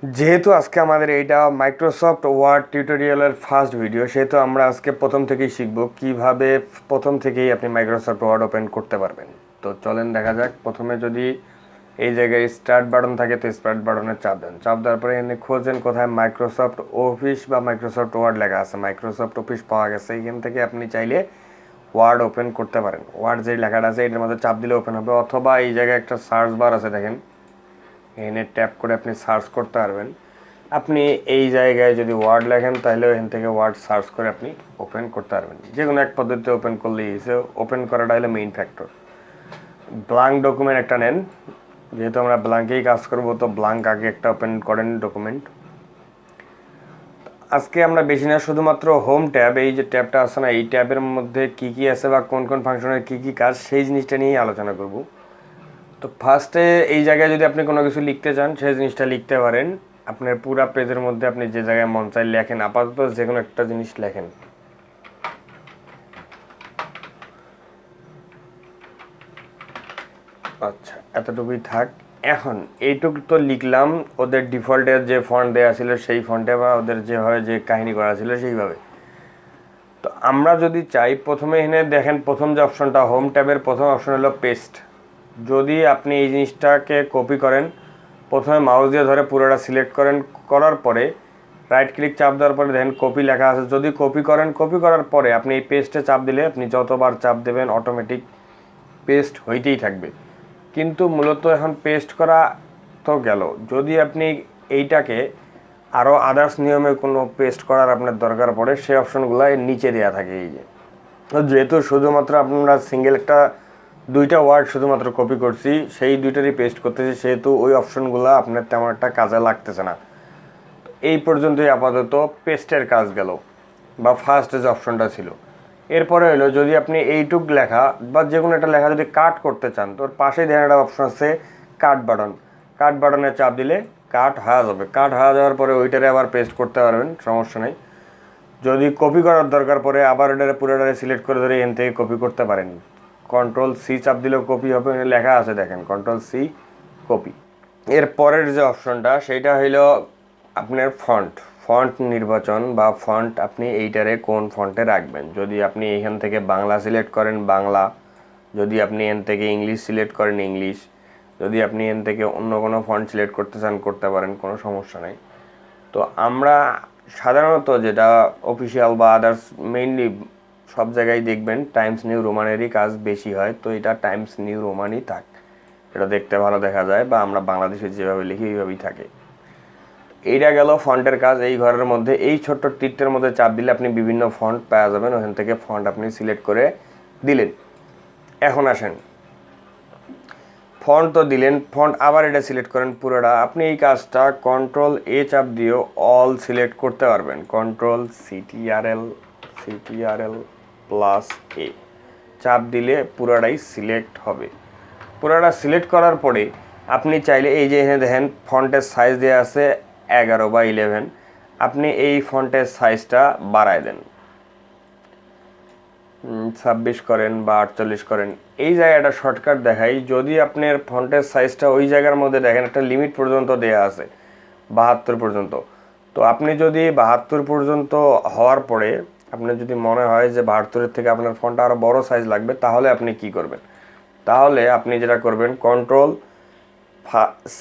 যেহেতু আজকে আমাদের এইটা মাইক্রোসফট ওয়ার্ড টিউটোরিয়ালের ফার্স্ট ভিডিও, সেহেতু আমরা আজকে প্রথম থেকেই শিখব কিভাবে প্রথম থেকেই আপনি মাইক্রোসফট ওয়ার্ড ওপেন করতে পারবেন। তো চলেন দেখা যাক। প্রথমে যদি এই জায়গায় স্টার্ট বাটন থাকে তো স্টার্ট বাটনে চাপ দেন। চাপ দেওয়ার পরে এখানে খোঁজেন কোথায় মাইক্রোসফট অফিস বা মাইক্রোসফট ওয়ার্ড লেখা আছে। মাইক্রোসফট অফিস পাওয়া গেছে। এখান থেকে আপনি চাইলে ওয়ার্ড ওপেন করতে পারেন। ওয়ার্ড যে লেখাটা আছে এটার মধ্যে চাপ দিলে ওপেন হবে, অথবা এই জায়গায় একটা সার্চ বার আছে দেখেন, এখানে ট্যাপ করে আপনি সার্চ করতে পারবেন। আপনি এই জায়গায় যদি ওয়ার্ড লেখেন তাহলে এখান থেকে ওয়ার্ড সার্চ করে আপনি ওপেন করতে পারবেন। যে কোনো এক পদ্ধতিতে ওপেন করলেই এসে ওপেন করাটা হলো মেইন ফ্যাক্টর। ব্ল্যাঙ্ক ডকুমেন্ট একটা নেন, যেহেতু আমরা ব্ল্যাঙ্কেই কাজ করবো তো ব্ল্যাঙ্ক আগে একটা ওপেন করেন ডকুমেন্ট। আজকে আমরা বেশি না, শুধুমাত্র হোম ট্যাব, এই যে ট্যাবটা আছে না, এই ট্যাবের মধ্যে কী কী আছে বা কোন কোন ফাংশনের কী কী কাজ সেই জিনিসটা নিয়েই আলোচনা করব। তো ফার্স্টে এই জায়গায় যদি আপনি কোনো কিছু লিখতে চান সেই জিনিসটা লিখতে পারেন। আপনার পুরো পেজের মধ্যে আপনি যে জায়গায় মন চাই লেখেন, আপাতত যে কোনো একটা জিনিস লেখেন। আচ্ছা, এতটুকুই থাক। এখন এইটুকু তো লিখলাম, ওদের ডিফল্টের যে ফন্ট দেওয়া ছিল সেই ফন্টে বা ওদের যেভাবে যে কাহিনী করা ছিল সেইভাবে। তো আমরা যদি চাই, প্রথমে এখানে দেখেন প্রথম যে অপশনটা, হোম ট্যাবের প্রথম অপশন হলো পেস্ট। যদি আপনি এই জিনিসটাকে কপি করেন, প্রথমে মাউস দিয়ে ধরে পুরোটা সিলেক্ট করেন, করার পরে রাইট ক্লিক চাপ দেওয়ার পরে দেখেন কপি লেখা আছে। যদি কপি করেন, কপি করার পরে আপনি এই পেস্টে চাপ দিলে আপনি যতবার চাপ দেবেন অটোমেটিক পেস্ট হইতেই থাকবে। কিন্তু মূলত এখন পেস্ট করা তো গেল, যদি আপনি এইটাকে আরও আদার্স নিয়মে কোনো পেস্ট করার আপনার দরকার পড়ে, সেই অপশনগুলো নিচে দেওয়া থাকে। এই যে, তো যেহেতু শুধুমাত্র আমরা সিঙ্গেল একটা দুইটা ওয়ার্ড শুধুমাত্র কপি করছি, সেই দুইটারই পেস্ট করতেছি, সেহেতু ওই অপশনগুলো আপনার তেমন একটা কাজে লাগতেছে না। এই পর্যন্তই আপাতত পেস্টের কাজ গেল, বা ফার্স্ট যে অপশনটা ছিল। এরপরে হলো, যদি আপনি এইটুক লেখা বা যে কোনো একটা লেখা যদি কাট করতে চান, তোর পাশেই দেখেন একটা অপশন আছে কাট বাটন। কাট বাটনে চাপ দিলে কাট হয়ে যাবে। কাট হয়ে যাওয়ার পরে ওইটারে আবার পেস্ট করতে পারবেন, সমস্যা নেই। যদি কপি করার দরকার পড়ে, আবার ওটারে পুরোটারে সিলেক্ট করে ধরে এখান থেকে কপি করতে পারেন। কন্ট্রোল সি চাপ দিলেও কপি হবে, লেখা আছে দেখেন কন্ট্রোল সি কপি। এর পরের যে অপশনটা সেইটা হইল আপনার ফন্ট। ফন্ট নির্বাচন বা ফন্ট, আপনি এইটারে কোন ফন্টে রাখবেন। যদি আপনি এখান থেকে বাংলা সিলেক্ট করেন বাংলা, যদি আপনি এখান থেকে ইংলিশ সিলেক্ট করেন ইংলিশ, যদি আপনি এখান থেকে অন্য কোনো ফন্ট সিলেক্ট করতে চান করতে পারেন, কোনো সমস্যা নেই। তো আমরা সাধারণত যেটা অফিসিয়াল বা আদার্স, মেইনলি সব জায়গায় দেখবেন টাইমস নিউ রোমানেরই কাজ বেশি হয়, তো এটা টাইমস নিউ রোমানই থাক, এটা দেখতে ভালো দেখা যায়, বা আমরা বাংলাদেশে যেভাবে লিখি এইভাবেই থাকে। এইটা গেল ফন্টের কাজ। এই ঘরের মধ্যে এই ছোট্ট তীরটার মধ্যে চাপ দিলে আপনি বিভিন্ন ফন্ট পাওয়া যাবেন, ওখান থেকে ফন্ট আপনি সিলেক্ট করে দিলেন। এখন আসেন, ফন্ট তো দিলেন, ফন্ট আবার এটা সিলেক্ট করেন পুরোটা। আপনি এই কাজটা কন্ট্রোল এ চাপ দিয়েও অল সিলেক্ট করতে পারবেন। কন্ট্রোল সিটিআরএল প্লাস এ চাপ দিলে পুরোটাই সিলেক্ট হবে। পুরোটা সিলেক্ট করার পরে আপনি চাইলে এই যে এখানে দেখেন ফন্টের সাইজ দেওয়া আছে 11 বা 11, আপনি এই ফন্টের সাইজটা বাড়ায় দেন, 26 করেন বা 48 করেন। এই জায়গাটা শর্টকাট দেখাই, যদি আপনার ফন্টের সাইজটা ওই জায়গার মধ্যে দেখেন একটা লিমিট পর্যন্ত দেয়া আছে 72 পর্যন্ত। তো আপনি যদি 72 পর্যন্ত হওয়ার পরে আপনার যদি মনে হয় যে 72-এর থেকে আপনার ফন্টটা আরও বড় সাইজ লাগবে, তাহলে আপনি কি করবেন? তাহলে আপনি যেটা করবেন, control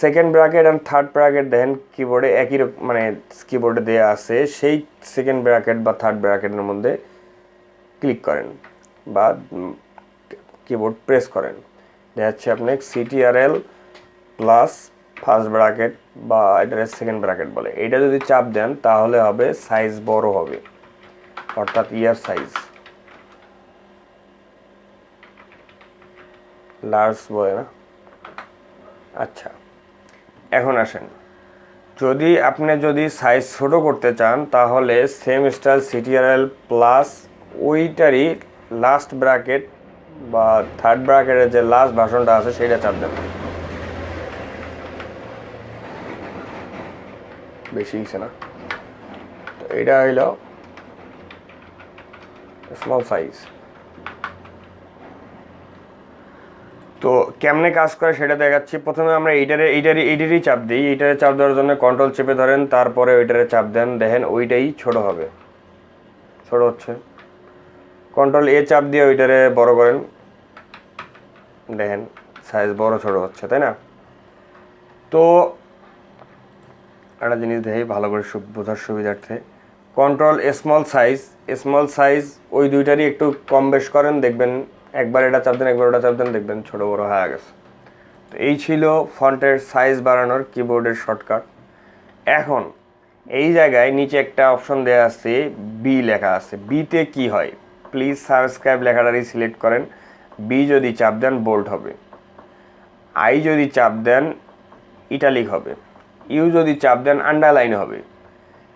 second bracket and third bracket দেখেন কিবোর্ডে একই রকম, মানে কিবোর্ডে দেওয়া আছে, সেই সেকেন্ড ব্র্যাকেট বা থার্ড ব্র্যাকেটের মধ্যে ক্লিক করেন বা কিবোর্ড প্রেস করেন। দেখা যাচ্ছে আপনি সিটিআরএল প্লাস ফার্স্ট ব্র্যাকেট বা এটার সেকেন্ড ব্র্যাকেট বলে, এইটা যদি চাপ দেন তাহলে হবে সাইজ বড় হবে, অর্থাৎ ইয়ার সাইজ লার্জ বলে না। আচ্ছা, এখন আসেন, যদি সাইজ ছোট করতে চান তাহলে সেম স্টাইল সিটিআরএল প্লাস ওইটারই লাস্ট ব্র্যাকেট বা থার্ড ব্র্যাকেটের যে লাস্ট ভাষণটা আছে সেটা চাপ দেন। বেশি কিছু না, তো এটা হইল স্মল সাইজ। তো কেমনে কাজ করে সেটা দেখাচ্ছি। প্রথমে আমরা এইটারই চাপ দিই। এইটারে চাপ দেওয়ার জন্য কন্ট্রোল চেপে ধরেন, তারপরে ওইটারে চাপ দেন, দেখেন ওইটাই ছোট হবে, ছোট হচ্ছে। কন্ট্রোল এ চাপ দিয়ে ওইটারে বড় করেন, দেখেন সাইজ বড় ছোট হচ্ছে, তাই না? তো একটা জিনিস দেখি ভালো করে বোঝার সুবিধার্থে, কন্ট্রোল স্মল সাইজ ওই দুইটারই একটু কম বেশ করেন, দেখবেন একবার এটা চাপ দেন একবার ওটা চাপ দেন, দেখবেন ছোট বড় হয়ে গেছে। তো এই ছিল ফন্টের সাইজ বাড়ানোর কিবোর্ডের শর্টকাট। এখন এই জায়গায় নিচে একটা অপশন দেওয়া আছে, বি লেখা আছে। বিতে কি হয়, প্লিজ সাবস্ক্রাইব লেখাটারই সিলেক্ট করেন। বি যদি চাপ দেন বোল্ড হবে, আই যদি চাপ দেন ইটালিক হবে, ইউ যদি চাপ দেন আন্ডারলাইন হবে।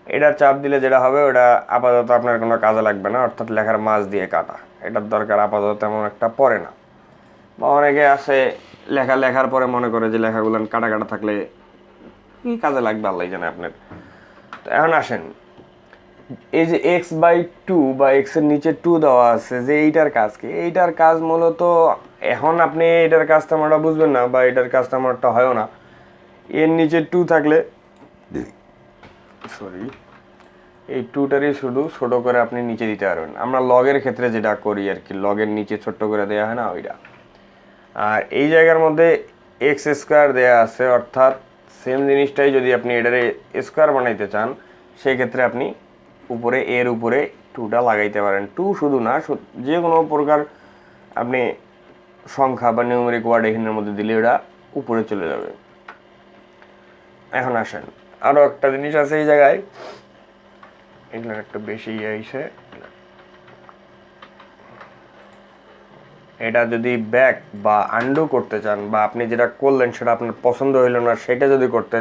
এটা চাপ দিলে যেটা হবে ওটা আপাতত আপনার কোনো কাজে লাগবে না, অর্থাৎ লেখার মাঝ দিয়ে কাটা, এটার দরকার আপাতত তেমন একটা পড়ে না। বা অনেকে আছে লেখার পরে মনে করে যে লেখাগুলো কাটা কাটা থাকলে কি কাজে লাগবে আল্লাহ জানে আপনার। তো এখন আসেন, এই যে x/2 বা x এর নিচে 2 দেওয়া আছে, যে এইটার কাজ কি? এইটার কাজ মূলত, এখন আপনি এটার কাজ তেমনটা বুঝবেন না বা এটার কাজ তেমনটা হয়ও না। এর নিচে 2 থাকলে, সরি, এই 2টারই শুধু ছোট করে আপনি নিচে দিতে পারবেন। আমরা লগের ক্ষেত্রে যেটা করি আর কি, লগের নিচে ছোট্ট করে দেওয়া হয় না ওইটা। আর এই জায়গার মধ্যে x² দেওয়া আছে, অর্থাৎ সেম জিনিসটাই যদি আপনি এটারে স্কোয়ার বানাইতে চান সেই ক্ষেত্রে আপনি উপরে এর উপরে 2টা লাগাইতে পারেন। 2 শুধু না, যে কোনো প্রকার আপনি সংখ্যা বা নিউমেরিক ওয়ার্ড এখানের মধ্যে দিলে ওটা উপরে চলে যাবে। এখন আসেন, আরও একটা জিনিস আছে এই জায়গায়, এগুলো একটু বেশি আইছে। এটা যদি ব্যাক বা আন্ডু করতে চান, বা আপনি যেটা করলেন সেটা আপনার পছন্দ হইল না, সেটা যদি করতে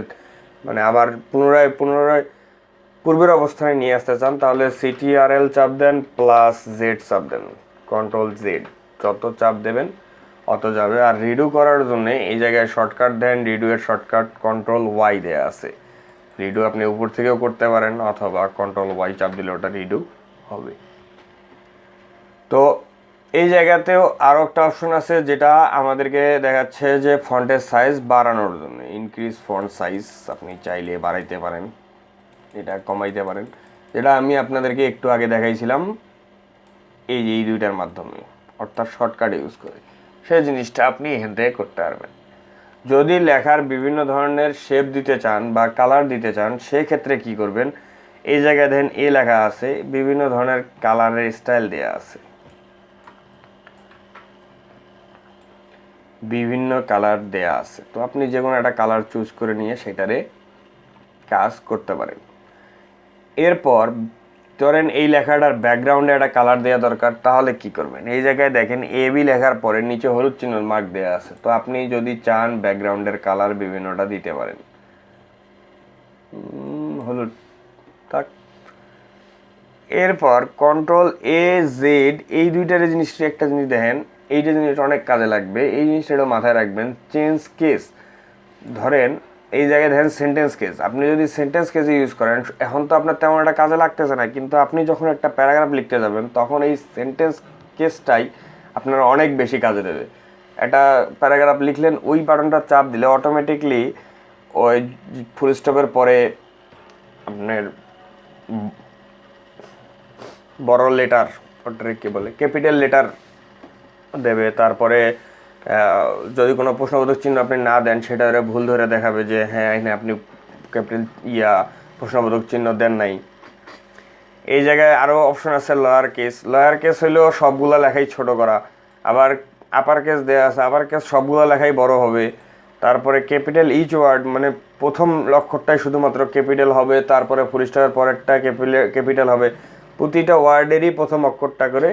মানে আবার পুনরায় পূর্বের অবস্থায় নিয়ে আসতে চান, তাহলে CTRL চাপ দেন প্লাস জেড চাপ দেন, কন্ট্রোল জেড, যত চাপ দেবেন অত যাবে। আর রিডু করার জন্য এই জায়গায় শর্টকাট দেন, রিডু এর শর্টকাট কন্ট্রোল ওয়াই দেয়া আছে। রিডু আপনি উপর থেকেও করতে পারেন, অথবা কন্ট্রোল ওয়াই চাপ দিলে ওটা রিডু হবে। তো এই জায়গাতেও আরও একটা অপশন আছে যেটা আমাদেরকে দেখাচ্ছে যে ফন্টের সাইজ বাড়ানোর জন্য, ইনক্রিজ ফন্ট সাইজ। আপনি চাইলে বাড়াইতে পারেন, এটা কমাইতে পারেন, যেটা আমি আপনাদেরকে একটু আগে দেখাইছিলাম এই দুইটার মাধ্যমে, অর্থাৎ শর্টকাট ইউজ করে। সেই জিনিসটা আপনি এখান থেকে করতে পারবেন। যদি লেখার বিভিন্ন ধরনের শেপ দিতে চান বা কালার দিতে চান, সেক্ষেত্রে কি করবেন, এই জায়গায় দেখেন এ লেখা আছে, বিভিন্ন ধরনের কালারের স্টাইল দেওয়া আছে, বিভিন্ন কালার দেয়া আছে। তো আপনি যে কোনো একটা কালার চুজ করে নিয়ে সেটারে কাজ করতে পারেন। এরপর ধরেন এই লেখাটার ব্যাকগ্রাউন্ডে একটা কালার দেওয়া দরকার, তাহলে কি করবেন, এই জায়গায় দেখেন AB লেখার পরে নিচে হলুদ চিহ্ন মার্ক দেওয়া আছে। তো আপনি যদি চান ব্যাকগ্রাউন্ডের কালার বিভিন্নটা দিতে পারেন, হলুদ থাক। এরপর কন্ট্রোল AZ, এই দুইটার জিনিসটা, একটা জিনিস দেখেন, এইটা জিনিসটা অনেক কাজে লাগবে, এই জিনিসটা মাথায় রাখবেন। চেঞ্জ কেস, ধরেন এই জায়গায় দেখেন সেন্টেন্স কেস, আপনি যদি সেন্টেন্স কেসে ইউজ করেন, এখন তো আপনার তেমন একটা কাজে লাগতেছে না, কিন্তু আপনি যখন একটা প্যারাগ্রাফ লিখতে যাবেন তখন এই সেন্টেন্স কেসটাই আপনার অনেক বেশি কাজে দেবে। একটা প্যারাগ্রাফ লিখলেন, ওই বাটনটা চাপ দিলে অটোমেটিকলি ওই ফুল স্টপের পরে আপনার বড় লেটার, ওটারে কি বলে, ক্যাপিটাল লেটার দেবে। তারপরে যদি কোনো প্রশ্নবোধক চিহ্ন আপনি না দেন, সেটা ভুল ধরে দেখাবে যে হ্যাঁ এখানে আপনি ক্যাপিটাল প্রশ্নবোধক চিহ্ন দেন নাই। এই জায়গায় আরও অপশন আছে লয়ার কেস হইলেও সবগুলো লেখাই ছোট করা, আবার আপার কেস দেওয়া আছে, আপার কেস সবগুলো লেখাই বড় হবে। তারপরে ক্যাপিটাল ইচ ওয়ার্ড, মানে প্রথম অক্ষরটাই শুধুমাত্র ক্যাপিটাল হবে, তারপরে ফুল স্টপের পরেরটা ক্যাপিটাল হবে, প্রতিটা ওয়ার্ডেরই প্রথম অক্ষরটা করে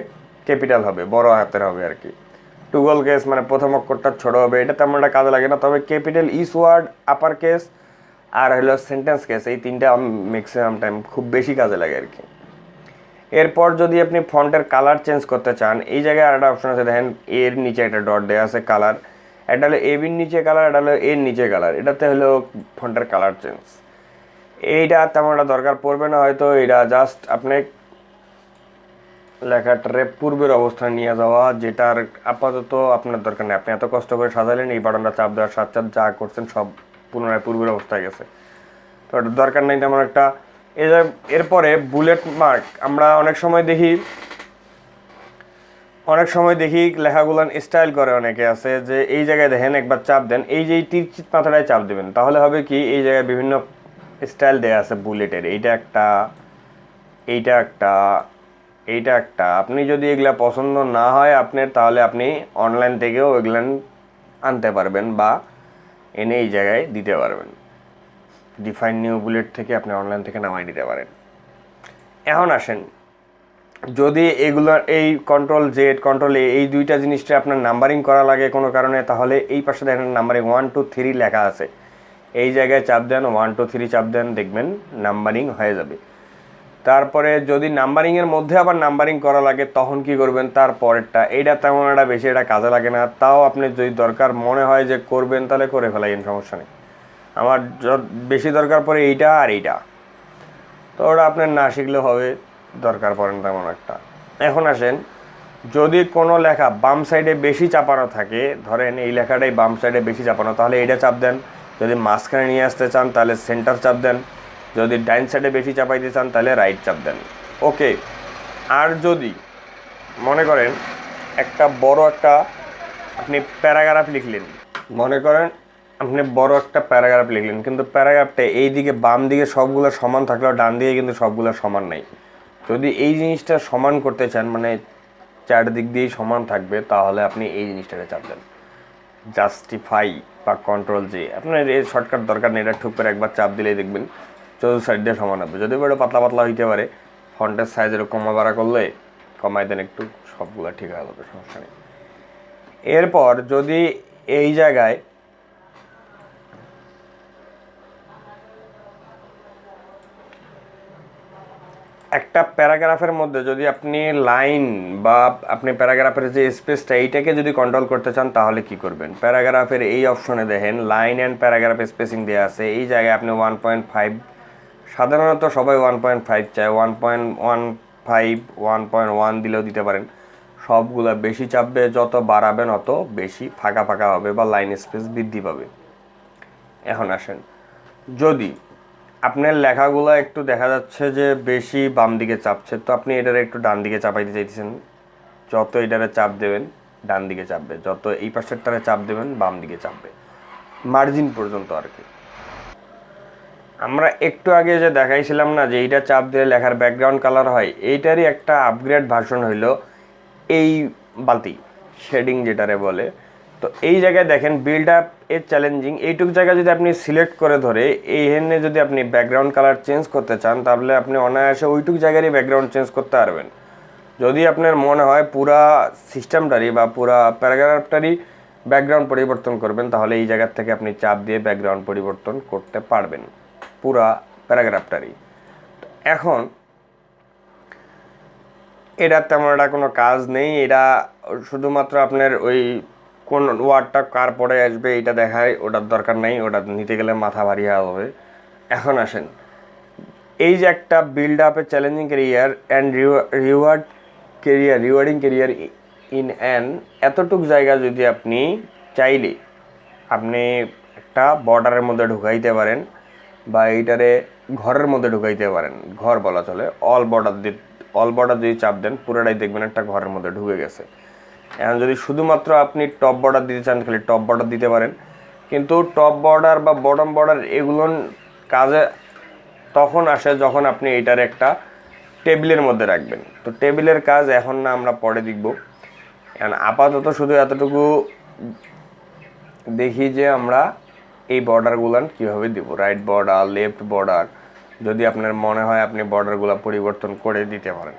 ক্যাপিটাল হবে, বড় হাতের হবে আর কি। টুগল কেস মানে প্রথম অক্ষরটা ছোট হবে, এটা তেমন একটা কাজে লাগে না। তবে capital each word, upper case আর হলো সেন্টেন্স কেস, এই তিনটা ম্যাক্সিমাম টাইম খুব বেশি কাজে লাগে আর কি। এরপর যদি আপনি ফন্টের কালার চেঞ্জ করতে চান, এই জায়গায় আরেকটা অপশন আছে, দেখেন এর নিচে একটা ডট দেওয়া আছে কালার, এটা হলো এবির নিচে কালার, এটা হলো এর নিচে কালার, এটাতে হলো ফন্টের কালার চেঞ্জ। এইটা তেমন একটা দরকার পড়বে না হয়তো, এটা জাস্ট আপনি লেখাটারে পূর্বের অবস্থায় নিয়ে যাওয়া, যেটার আপাতত আপনার দরকার নেই। আপনি এত কষ্ট করে সাজালেন, এই বাটনটা চাপ দেওয়ার সাথে সাথে যা করছেন সব পুনরায় পূর্বের অবস্থায় গেছে, তো এটা দরকার নেই তেমন একটা। এরপরে বুলেট মার্ক, আমরা অনেক সময় দেখি লেখাগুলো স্টাইল করে অনেকে আছে, যে এই জায়গায় দেখেন একবার চাপ দেন, এই যে তীর মাথাটায় চাপ দেবেন, তাহলে হবে কি এই জায়গায় বিভিন্ন স্টাইল দেয়া আছে বুলেটের, এইটা একটা, এইটা একটা, এইটা একটা। আপনি যদি এগুলা পছন্দ না হয় আপনার, তাহলে আপনি অনলাইন থেকেও এগুলা আনতে পারবেন বা এনে এই জায়গায় দিতে পারবেন। ডিফাইন নিউ বুলেট থেকে আপনি অনলাইন থেকে নামাই নিতে পারেন। এখন আসেন, যদি এগুলো এই কন্ট্রোল জেড কন্ট্রোল এ এই দুইটা জিনিসটা আপনার নাম্বারিং করা লাগে কোনো কারণে, তাহলে এই পাশে দেখেন নাম্বারিং 1 2 3 লেখা আছে, এই জায়গায় চাপ দেন, 1 2 3 চাপ দেন, দেখবেন নাম্বারিং হয়ে যাবে। তারপরে যদি নাম্বারিংয়ের মধ্যে আবার নাম্বারিং করা লাগে তখন কি করবেন, তারপরেরটা, এইটা তেমন একটা বেশি এটা কাজে লাগে না, তাও আপনি যদি দরকার মনে হয় যে করবেন তাহলে করে ফেলাইন, সমস্যা নেই। আমার বেশি দরকার পড়ে এইটা আর এইটা, তো ওটা আপনার না শিখলেও হবে, দরকার পড়ে না তেমন একটা। এখন আসেন, যদি কোনো লেখা বাম সাইডে বেশি চাপানো থাকে, ধরেন এই লেখাটাই বাম সাইডে বেশি চাপানো, তাহলে এইটা চাপ দেন। যদি মাঝখানে নিয়ে আসতে চান তাহলে সেন্টার চাপ দেন। যদি ডাইন সাইডে বেশি চাপাইতে চান তাহলে রাইট চাপ দেন। ওকে। আর যদি মনে করেন একটা বড় একটা আপনি প্যারাগ্রাফ লিখলেন, মনে করেন আপনি বড় একটা প্যারাগ্রাফ লিখলেন, কিন্তু প্যারাগ্রাফটা এই দিকে বাম দিকে সবগুলো সমান থাকলেও ডান দিকে কিন্তু সবগুলো সমান নাই। যদি এই জিনিসটা সমান করতে চান, মানে চারদিক দিয়েই সমান থাকবে, তাহলে আপনি এই জিনিসটাকে চাপ দেন, জাস্টিফাই বা কন্ট্রোল জে। আপনার এই শর্টকাট দরকার নেই, এটা ঠুক করে একবার চাপ দিলেই দেখবেন চতুর্থ সাইড দিয়ে সমান হবে। যদি বড় পাতলা পাতলা হইতে পারে, ফন্টের সাইজের কমা বাড়া করলে কমাই দেন একটু, সবগুলো ঠিক হয়ে যাবে, সমস্যা নেই। এরপর যদি এই জায়গায় একটা প্যারাগ্রাফের মধ্যে যদি আপনি লাইন বা আপনি প্যারাগ্রাফের যে স্পেসটা এইটাকে যদি কন্ট্রোল করতে চান, তাহলে কি করবেন, প্যারাগ্রাফের এই অপশনে দেখেন লাইন অ্যান্ড প্যারাগ্রাফ স্পেসিং দেওয়া আছে, এই জায়গায় আপনি 1.5, সাধারণত সবাই 1.5 চায়, 1.15 1.1 দিলেও দিতে পারেন। সবগুলা বেশি চাপবে, যত বাড়াবেন অত বেশি ফাঁকা ফাঁকা হবে বা লাইন স্পেস বৃদ্ধি পাবে। এখন আসেন, যদি আপনার লেখাগুলো একটু দেখা যাচ্ছে যে বেশি বাম দিকে চাপছে, তো আপনি এটারে একটু ডান দিকে চাপাইতে চাইতেছেন, যত এটারে চাপ দেবেন ডান দিকে চাপবে, যত এই পাশেরটারে চাপ দেবেন বাম দিকে চাপবে, মার্জিন পর্যন্ত আর কি। আমরা একটু আগে যে দেখাইছিলাম না যে এইটা চাপ দিলে লেখার ব্যাকগ্রাউন্ড কালার হয়, এইটারই একটা আপগ্রেড ভার্সন হইলো এই বালতি শেডিং যেটারে বলে। তো এই জায়গায় দেখেন বিল্ড আপ এর চ্যালেঞ্জিং, এইটুক জায়গায় যদি আপনি সিলেক্ট করে ধরে এইখানে যদি আপনি ব্যাকগ্রাউন্ড কালার চেঞ্জ করতে চান, তাহলে আপনি অনায়াসে ওইটুক জায়গারই ব্যাকগ্রাউন্ড চেঞ্জ করতে পারবেন। যদি আপনার মনে হয় পুরা সিস্টেমটারই বা পুরা প্যারাগ্রাফটারই ব্যাকগ্রাউন্ড পরিবর্তন করবেন, তাহলে এই জায়গার থেকে আপনি চাপ দিয়ে ব্যাকগ্রাউন্ড পরিবর্তন করতে পারবেন পুরা প্যারাগ্রাফটারই। এখন এটা তেমন একটা কোনো কাজ নেই, এটা শুধুমাত্র আপনার ওই কোন ওয়ার্ডটা কার পরে আসবে এটা দেখায়, ওটার দরকার নেই, ওটা নিতে গেলে মাথা ভারী হবে। এখন আসেন, এই যে একটা বিল্ড আপে challenging career and rewarding career in an, এতটুক জায়গা যদি আপনি চাইলে আপনি একটা বর্ডারের মধ্যে ঢুকাইতে পারেন বা এইটারে ঘরের মধ্যে ঢুকাইতে পারেন, ঘর বলা চলে। অল বর্ডার যদি চাপ দেন পুরোটাই দেখবেন একটা ঘরের মধ্যে ঢুকে গেছে। এখন যদি শুধুমাত্র আপনি টপ বর্ডার দিতে চান, খালি টপ বর্ডার দিতে পারেন, কিন্তু টপ বর্ডার বা বটম বর্ডার এগুলো কাজে তখন আসে যখন আপনি এটার একটা টেবিলের মধ্যে রাখবেন। তো টেবিলের কাজ এখন না, আমরা পরে দেখব। এখন আপাতত শুধু এতটুকু দেখি যে আমরা এই বর্ডারগুলান কীভাবে দেবো, রাইট বর্ডার, লেফট বর্ডার। যদি আপনার মনে হয় আপনি বর্ডারগুলো পরিবর্তন করে দিতে পারেন।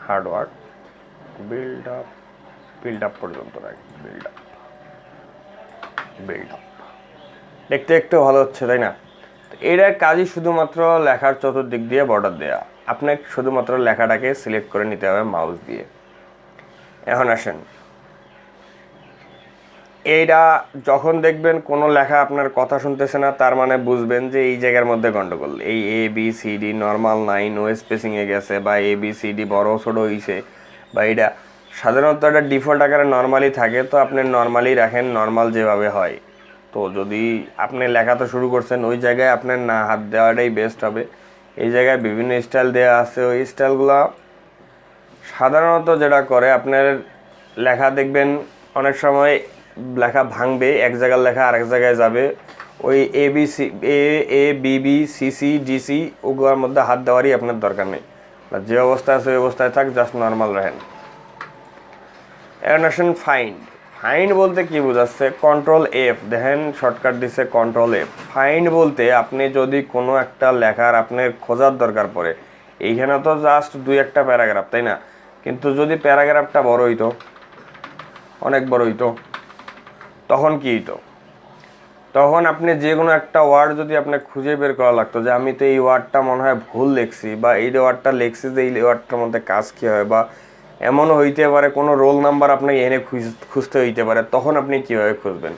হার্ড ওয়ার্ক, বিল্ড আপ পর্যন্ত রাখি, বিল্ড আপ দেখতে একটু ভালো হচ্ছে, তাই না? তো এটার কাজই শুধুমাত্র লেখার চতুর্দিক দিয়ে বর্ডার দেওয়া। আপনাকে শুধুমাত্র লেখাটাকে সিলেক্ট করে নিতে হবে মাউস দিয়ে। এখন আসেন, এইটা যখন দেখবেন কোনো লেখা আপনার কথা শুনতেছে না, তার মানে বুঝবেন যে এই জায়গার মধ্যে গন্ডগোল। এই A B C D normal নাই, নো স্পেসিংয়ে গেছে, বা এ বি সি ডি বড় ছোটো হয়েছে, বা এটা সাধারণত এটা ডিফল্ট আকারে নর্মালি থাকে, তো আপনি নর্মালি রাখেন, নর্মাল যেভাবে হয়। তো যদি আপনি লেখা তো শুরু করছেন, ওই জায়গায় আপনার না হাত দেওয়াটাই বেস্ট হবে। এই জায়গায় বিভিন্ন স্টাইল দেওয়া আছে, ওই স্টাইলগুলো সাধারণত যেটা করে আপনার লেখা দেখবেন অনেক সময় লেখা ভাঙবে, এক জায়গার লেখা আরেক জায়গায় যাবে। ওই এবিসি এ বিবি সিসি ডিসি ওগুলোর মধ্যে হাত দেওয়ারই আপনার দরকার নেই, যে অবস্থায় আছে ওই অবস্থায় থাক, জাস্ট নর্মাল রাখেন। এখন আসেন ফাইন্ড। ফাইন্ড বলতে কি বোঝাচ্ছে? কন্ট্রোল এফ, দেখেন শর্টকাট দিচ্ছে কন্ট্রোল এফ। ফাইন্ড বলতে আপনি যদি কোনো একটা লেখার আপনার খোঁজার দরকার পড়ে, এইখানে তো জাস্ট 2-1টা প্যারাগ্রাফ, তাই না? কিন্তু যদি প্যারাগ্রাফটা বড় হইতো, অনেক বড় হইতো, তখন কি হইতো? তখন আপনি যে কোনো একটা ওয়ার্ড যদি আপনি খুঁজে বের করা লাগতো, যে আমি তো এই ওয়ার্ডটা মনে হয় ভুল লিখছি, বা এই ওয়ার্ডটা লিখছি যে এই ওয়ার্ডটার মধ্যে কাজ কী হয়, বা এমনও হইতে পারে কোনো রোল নাম্বার আপনাকে এনে খুঁজতে হইতে পারে, তখন আপনি কীভাবে খুঁজবেন?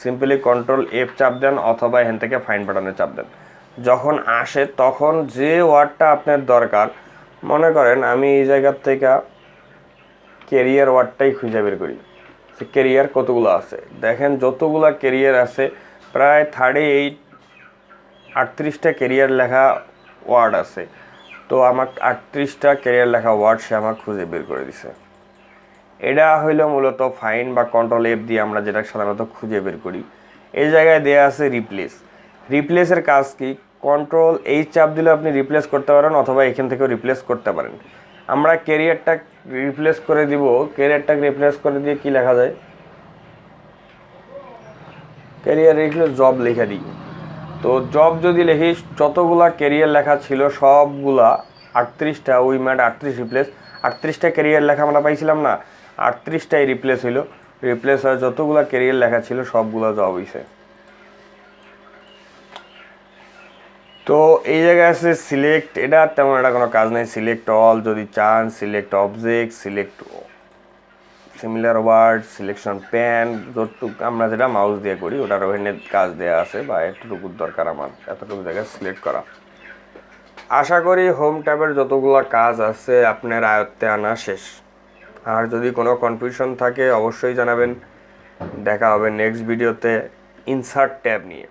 সিম্পলি কন্ট্রোল এফ চাপ দেন, অথবা এখান থেকে ফাইন্ড বাটনে চাপ দেন। যখন আসে তখন যে ওয়ার্ডটা আপনার দরকার, মনে করেন আমি এই জায়গার থেকে কেরিয়ার ওয়ার্ডটাই খুঁজে বের করি। কেরিয়ার কতগুলো আছে দেখেন, যতগুলা কেরিয়ার আছে প্রায় 38টা কেরিয়ার লেখা ওয়ার্ড আছে। তো আমার 38টা কেরিয়ার লেখা ওয়ার্ড সে আমার খুঁজে বের করে দিছে। এটা হইল মূলত ফাইন্ড বা কন্ট্রোল এফ দিয়ে আমরা যেটা সাধারণত খুঁজে বের করি। এই জায়গায় দেওয়া আছে রিপ্লেস। রিপ্লেসের কাজ কি? কন্ট্রোল এই চাপ দিলে আপনি রিপ্লেস করতে পারেন, অথবা এখান থেকেও রিপ্লেস করতে পারেন। আমরা কেরিয়ারটা রিপ্লেস করে দিব। কেরিয়ারটাকে রিপ্লেস করে দিয়ে কি লেখা যায়? ক্যারিয়ার লিখলে জব লিখে দিই। তো জব যদি লিখি, যতগুলা ক্যারিয়ার লেখা ছিল সবগুলা 38টা, ওই ম্যাট 38 রিপ্লেস। 38টা ক্যারিয়ার লেখা আমরা পাইছিলাম না, 38টাই রিপ্লেস হইল। রিপ্লেস হয় যতগুলা ক্যারিয়ার লেখা ছিল সবগুলা জব হইছে। তো এই জায়গায় আছে সিলেক্ট, এটা তেমন একটা কোনো কাজ নেই। সিলেক্ট অল যদি চান, select object, select similar word, selection pane, যতটুকু আমরা যেটা মাউস দিয়ে করি ওটার ওখানে কাজ দেওয়া আছে, বা এতটুকুর দরকার আমার, এতটুকু জায়গায় সিলেক্ট করা। আশা করি হোম ট্যাবের যতগুলো কাজ আছে আপনার আয়ত্তে আনা শেষ। আর যদি কোনো কনফিউশন থাকে অবশ্যই জানাবেন। দেখা হবে নেক্সট ভিডিওতে ইনসার্ট ট্যাব নিয়ে।